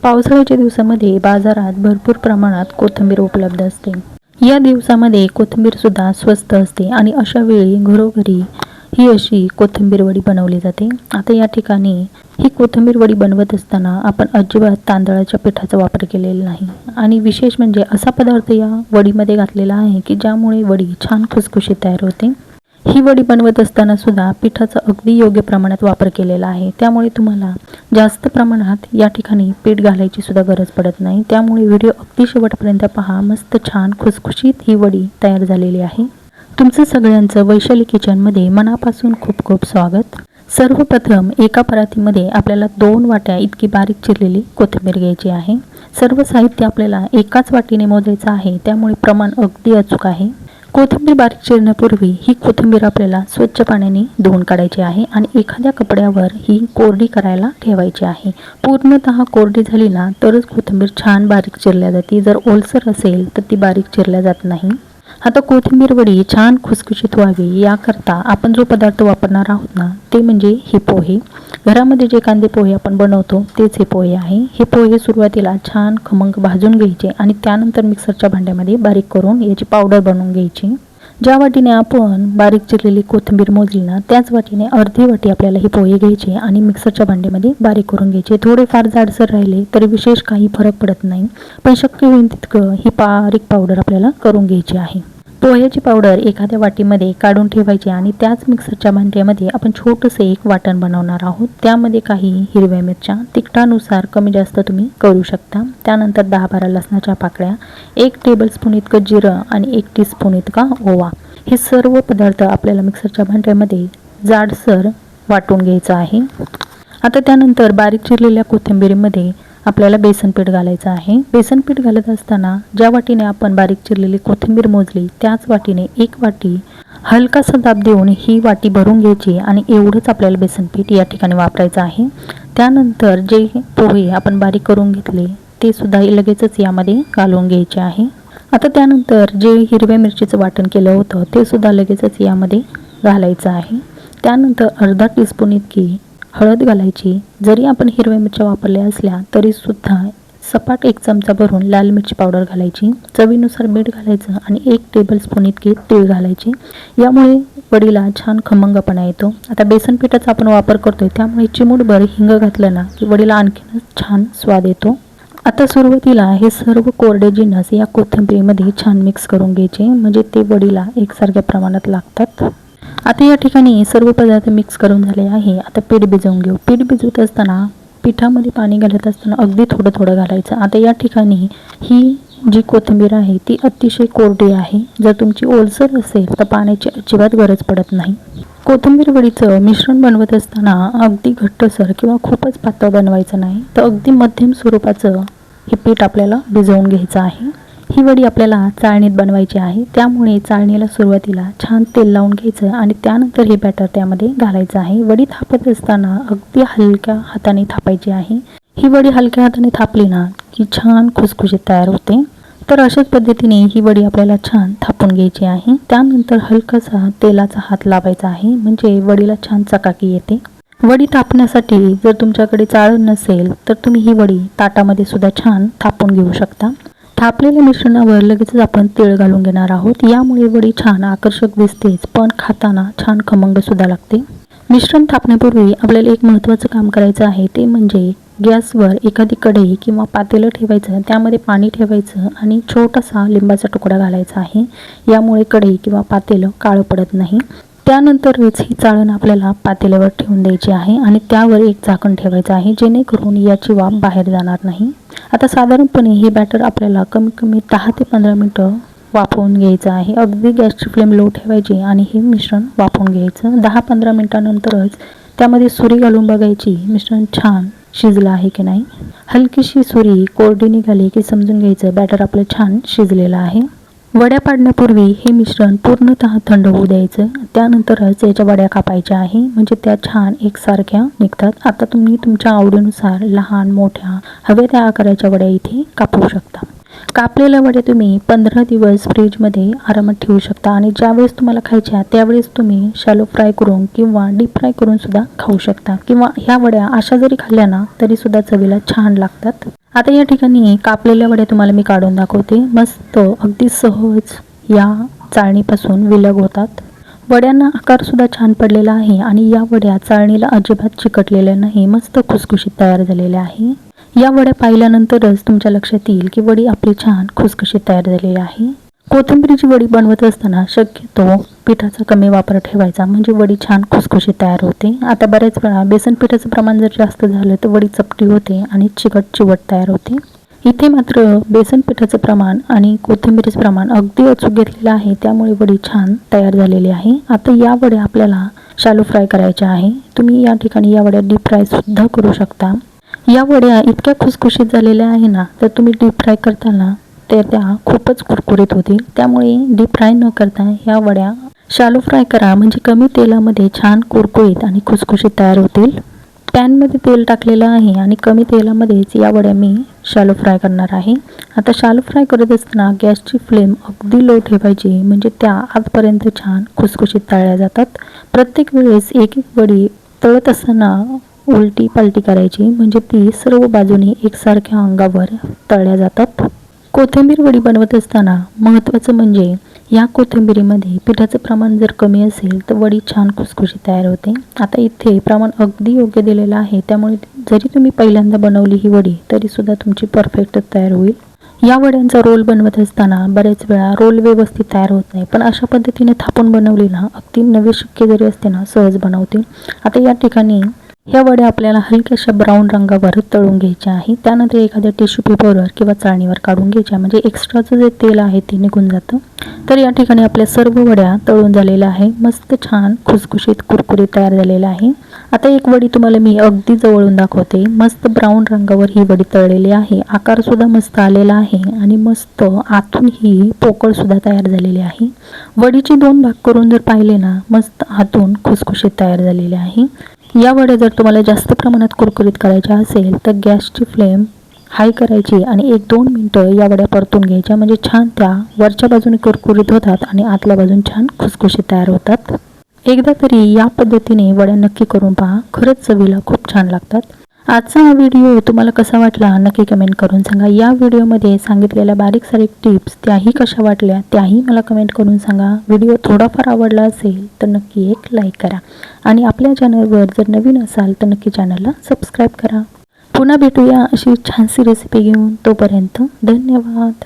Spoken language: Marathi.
पावसाळ्याच्या दिवसामध्ये बाजारात भरपूर प्रमाणात कोथिंबीर उपलब्ध असते। या दिवसामध्ये कोथिंबीर सुद्धा स्वस्त असते आणि अशा वेळी घरोघरी ही अशी कोथिंबीर वडी बनवली जाते। आता या ठिकाणी ही कोथिंबीर वडी बनवत असताना आपण अजिबात तांदळाच्या पिठाचा वापर केलेला नाही आणि विशेष म्हणजे असा पदार्थ या वडीमध्ये घातलेला आहे की ज्यामुळे वडी छान खुसखुशीत तयार होते। ही वडी बनवत असताना सुद्धा पिठाचा अगदी योग्य प्रमाणात वापर केलेला आहे, त्यामुळे तुम्हाला जास्त प्रमाणात या ठिकाणी पीठ घालायची सुद्धा गरज पडत नाही। त्यामुळे व्हिडिओ अगदी शेवटपर्यंत पहा। मस्त छान खुसखुशीत ही वडी तयार झालेली आहे। तुमचं सगळ्यांचं वैशाली किचनमध्ये मनापासून खूप खूप स्वागत। सर्वप्रथम एका परातीमध्ये आपल्याला 2 वाट्या इतकी बारीक चिरलेली कोथिंबीर घ्यायची आहे। सर्व साहित्य आपल्याला एकाच वाटीने मोजायचं आहे, त्यामुळे प्रमाण अगदी अचूक आहे। कोथिंबीर बारीक चिरण्यापूर्वी ही कोथिंबीर आपल्याला स्वच्छ पाण्याने धुवून काढायची आहे आणि एखाद्या कपड्यावर ही कोरडी करायला ठेवायची आहे। पूर्णतः कोरडी झाली ना तरच कोथिंबीर छान बारीक चिरल्या जाते, जर ओलसर असेल तर ती बारीक चिरल्या जात नाही। आता कोथिंबीर वडी छान खुसखुशीत व्हावी याकरता आपण जो पदार्थ वापरणार आहोत ना ते म्हणजे हे पोहे। घरामध्ये जे कांदे पोहे आपण बनवतो तेच हे पोहे आहे। हे पोहे सुरुवातीला छान खमंग भाजून घ्यायचे आणि त्यानंतर मिक्सरच्या भांड्यामध्ये बारीक करून याची पावडर बनवून घ्यायची। ज्या वाटीने आपण बारीक चिरलेली कोथिंबीर मोजली ना त्याच वाटीने अर्धी वाटी आपल्याला हे पोहे घ्यायचे आणि मिक्सरच्या भांड्यामध्ये बारीक करून घ्यायचे। थोडेफार जाडसर राहिले तरी विशेष काही फरक पडत नाही, पण शक्य होईल तितकं ही बारीक पावडर आपल्याला करून घ्यायची आहे। पोह्याची पावडर एखाद्या वाटीमध्ये काढून ठेवायची आणि त्याच मिक्सरच्या भांड्यामध्ये आपण छोटंसं एक वाटण बनवणार आहोत। त्यामध्ये काही हिरव्या मिरच्या, तिखटानुसार कमी जास्त तुम्ही करू शकता। त्यानंतर 10-12 लसणाच्या पाकळ्या, 1 टेबलस्पून इतकं जिरं आणि 1 टीस्पून इतका ओवा। हे सर्व पदार्थ आपल्याला मिक्सरच्या भांड्यामध्ये जाडसर वाटून घ्यायचं आहे। आता त्यानंतर बारीक चिरलेल्या कोथिंबीरीमध्ये आपल्याला बेसन पीठ घालायचं आहे। बेसन पीठ घालत असताना ज्या वाटीने आपण बारीक चिरलेली कोथिंबीर मोजली त्याच वाटीने 1 वाटी हलकासा दाब देऊन ही वाटी भरून घ्यायची आणि एवढंच आपल्याला बेसन पीठ या ठिकाणी वापरायचं आहे। त्यानंतर जे पोहे आपण बारीक करून घेतले ते सुद्धा लगेचच यामध्ये घालून घ्यायचे आहे। आता त्यानंतर जे हिरव्या मिरचीचं वाटण केलं होतं ते सुद्धा लगेचच यामध्ये घालायचं आहे। त्यानंतर अर्धा टीस्पून इतकी हळद घालायची। जरी आपण हिरव्या मिरच्या वापरल्या असल्या तरी सुद्धा सपाट 1 चमचा भरून लाल मिरची पावडर घालायची। चवीनुसार मीठ घालायचं आणि 1 टेबलस्पून इतकी तीळ घालायची। यामुळे वडीला छान खमंगपणा येतो। आता बेसन पिठाचा आपण वापर करतोय त्यामुळे चिमूटभर हिंग घातलं ना की वडीला आणखीनच छान स्वाद येतो। आता सुरुवातीला हे सर्व कोरडे जिन्नस या कोथिंबीरीमध्ये छान मिक्स करून घ्यायचे, म्हणजे ते वडीला एकसारख्या प्रमाणात लागतात। आता या ठिकाणी सर्व पदार्थ मिक्स करून झाले आहे। आता पीठ भिजवून घेऊ। पीठ भिजवत असताना पिठामध्ये पाणी घालत असताना अगदी थोडं थोडं घालायचं। आता या ठिकाणी ही जी कोथिंबीर आहे ती अतिशय कोरडी आहे। जर तुमची ओलसर असेल तर पाण्याची अजिबात गरज पडत नाही। कोथिंबीर वडीचं मिश्रण बनवत असताना अगदी घट्टसर किंवा खूपच पातळ बनवायचं नाही, तर अगदी मध्यम स्वरूपाचं हे पीठ आपल्याला भिजवून घ्यायचं आहे। ही वडी आपल्याला चाळणीत बनवायची आहे, त्यामुळे चाळणीला सुरुवातीला छान तेल लावून घ्यायचं आणि त्यानंतर हे बॅटर त्यामध्ये घालायचं आहे। वडी थापत असताना अगदी हलक्या हाताने थापायची आहे। ही वडी हलक्या हाताने थापली ना की छान खुसखुशीत तयार होते। तर अशाच पद्धतीने ही वडी आपल्याला छान थापून घ्यायची आहे। त्यानंतर हलकासा तेलाचा हात लावायचा आहे, म्हणजे वडीला छान चकाकी येते। वडी थापण्यासाठी जर तुमच्याकडे चाळण नसेल तर तुम्ही ही वडी ताटामध्ये सुद्धा छान थापून घेऊ शकता। थापलेल्या मिश्रणावर लगेचच आपण तीळ घालून घेणार आहोत। यामुळे वडी छान आकर्षक दिसतेच, पण खाताना छान खमंग सुद्धा लागते। मिश्रण थापण्यापूर्वी आपल्याला एक महत्त्वाचं काम करायचं आहे, ते म्हणजे गॅसवर एखादी कढई किंवा पातेलं ठेवायचं, त्यामध्ये पाणी ठेवायचं आणि छोटासा लिंबाचा तुकडा घालायचा आहे। यामुळे कढई किंवा पातेलं काळं पडत नाही। त्यानंतरच ही चाळण आपल्याला पातेल्यावर ठेवून द्यायची आहे आणि त्यावर एक झाकण ठेवायचं आहे, जेणेकरून याची वाफ बाहेर जाणार नाही। आता साधारणपणे हे बॅटर आपल्याला कमीत कमी 10 ते 15 मिनिटं वाफवून घ्यायचं आहे। अगदी गॅसची फ्लेम लो ठेवायची आणि हे मिश्रण वाफवून घ्यायचं। 10-15 मिनिटांनंतरच त्यामध्ये सुरी घालून बघायची मिश्रण छान शिजलं आहे की नाही। हलकीशी सुरी कोरडी निघाली की समजून घ्यायचं बॅटर आपलं छान शिजलेलं आहे। वड्या पाडण्यापूर्वी हे मिश्रण पूर्णतः थंड होऊ द्यायचं, त्यानंतरच याच्या वड्या कापायच्या आहे, म्हणजे त्या छान एकसारख्या निघतात। आता तुम्ही तुमच्या आवडीनुसार लहान मोठ्या हव्या त्या आकाराच्या वड्या इथे कापू शकता। कापलेल्या वड्या तुम्ही 15 दिवस फ्रीजमध्ये आरामात ठेवू शकता आणि ज्यावेळेस तुम्हाला खायच्या त्यावेळेस तुम्ही शॅलो फ्राय करून किंवा डीप फ्राय करून सुद्धा खाऊ शकता, किंवा ह्या वड्या अशा जरी खाल्ल्या ना तरी सुद्धा चवीला छान लागतात. आता या ठिकाणी कापलेल्या वड्या तुम्हाला मी काढून दाखवते. मस्त अगदी सहज या चाळणीपासून विलग होतात. वड्यांना आकार सुद्धा छान पडलेला आहे आणि या वड्या चाळणीला अजिबात चिकटलेल्या नाही, मस्त खुसखुशीत तयार झालेल्या आहे. या वड्या पाहिल्यानंतरच तुमच्या लक्षात येईल की वडी आपली छान खुसखुशीत तयार झालेली आहे. कोथिंबीरीची वडी बनवत असताना शक्यतो पिठाचा कमी वापर ठेवायचा, म्हणजे वडी छान खुसखुशीत तयार होते. आता बऱ्याच वेळा बेसन पिठाचं प्रमाण जर जास्त झालं तर वडी चपटी होते आणि चिवट तयार होते. इथे मात्र बेसन पिठाचं प्रमाण आणि कोथिंबीरीचं प्रमाण अगदी अचूक घेतलेलं आहे, त्यामुळे वडी छान तयार झालेली आहे. आता या वड्या आपल्याला शॅलो फ्राय करायच्या आहे. तुम्ही या ठिकाणी या वड्या डीप फ्राय सुद्धा करू शकता. या वड्या इतक्या खुसखुशीत झालेल्या आहे ना, तर तुम्ही डीप फ्राय करताना त्या खूपच कुरकुरीत होतील. त्यामुळे डीप फ्राय न करता या वड्या शॅलो फ्राय करा, म्हणजे कमी तेलामध्ये छान कुरकुरीत आणि खुसखुशीत तयार होतील. पॅनमध्ये तेल टाकलेलं आहे आणि कमी तेलामध्येच या वड्या मी शॅलो फ्राय करणार आहे. आता शॅलो फ्राय करत असताना गॅसची फ्लेम अगदी लो ठेवायची, म्हणजे त्या आजपर्यंत छान खुसखुशीत तळल्या जातात. प्रत्येक वेळेस एक एक वडी तळत असताना उलटी पालटी करायची, म्हणजे ती सर्व बाजूनी एकसारख्या अंगावर तळल्या जातात. कोथिंबीर वडी बनवत असताना महत्त्वाचं म्हणजे या कोथिंबीरीमध्ये पिठाचं प्रमाण जर कमी असेल तर वडी छान खुसखुशीत तयार होते. आता इथे प्रमाण अगदी योग्य दिलेलं आहे, त्यामुळे जरी तुम्ही पहिल्यांदा बनवली ही वडी तरी सुद्धा तुमची परफेक्ट तयार होईल. या वड्यांचा रोल बनवत असताना बरेच वेळा रोल व्यवस्थित तयार होत नाही, पण अशा पद्धतीने थापून बनवली ना अगदी नवे शक्य जरी असते ना सहज बनवते. आता या ठिकाणी ह्या वड्या आपल्याला हलक्याशा ब्राऊन रंगावर तळून घ्यायच्या आहे. त्यानंतर एखाद्या टिश्यू पेपरवर किंवा चाळणीवर काढून घ्यायच्या, म्हणजे एक्स्ट्राचं जे तेल आहे ते निघून जातं. तर या ठिकाणी आपल्या सर्व वड्या तळून झालेल्या आहे. मस्त छान खुसखुशीत कुरकुरीत तयार झालेल्या आहे. आता एक वडी तुम्हाला मी अगदी जवळून दाखवते. मस्त ब्राऊन रंगावर ही वडी तळलेली आहे. आकार सुद्धा मस्त आलेला आहे आणि मस्त आतून ही पोकळ सुद्धा तयार झालेली आहे. वडीचे 2 भाग करून जर पाहिले ना, मस्त आतून खुसखुशीत तयार झालेली आहे. या वड्या जर तुम्हाला जास्त प्रमाणात कुरकुरीत करायच्या असेल तर गॅसची फ्लेम हाय करायची आणि 1-2 मिनटं या वड्या परतून घ्यायच्या, म्हणजे छान त्या वरच्या बाजूने कुरकुरीत होतात आणि आतल्या बाजून छान खुसखुशीत तयार होतात. एकदा तरी या पद्धतीने वड्या नक्की करून पहा, खरंच चवीला खूप छान लागतात. आजचा हा व्हिडिओ तुम्हाला कसा वाटला नक्की कमेंट करून सांगा. या व्हिडिओमध्ये सांगितलेल्या बारीक सारीक टिप्स त्याही कशा वाटल्या त्याही मला कमेंट करून सांगा. व्हिडिओ थोडाफार आवडला असेल तर नक्की एक लाईक करा आणि आपल्या चॅनलवर जर नवीन असाल तर नक्की चॅनलला सबस्क्राईब करा. पुन्हा भेटूया अशी छानशी रेसिपी घेऊन. तोपर्यंत धन्यवाद.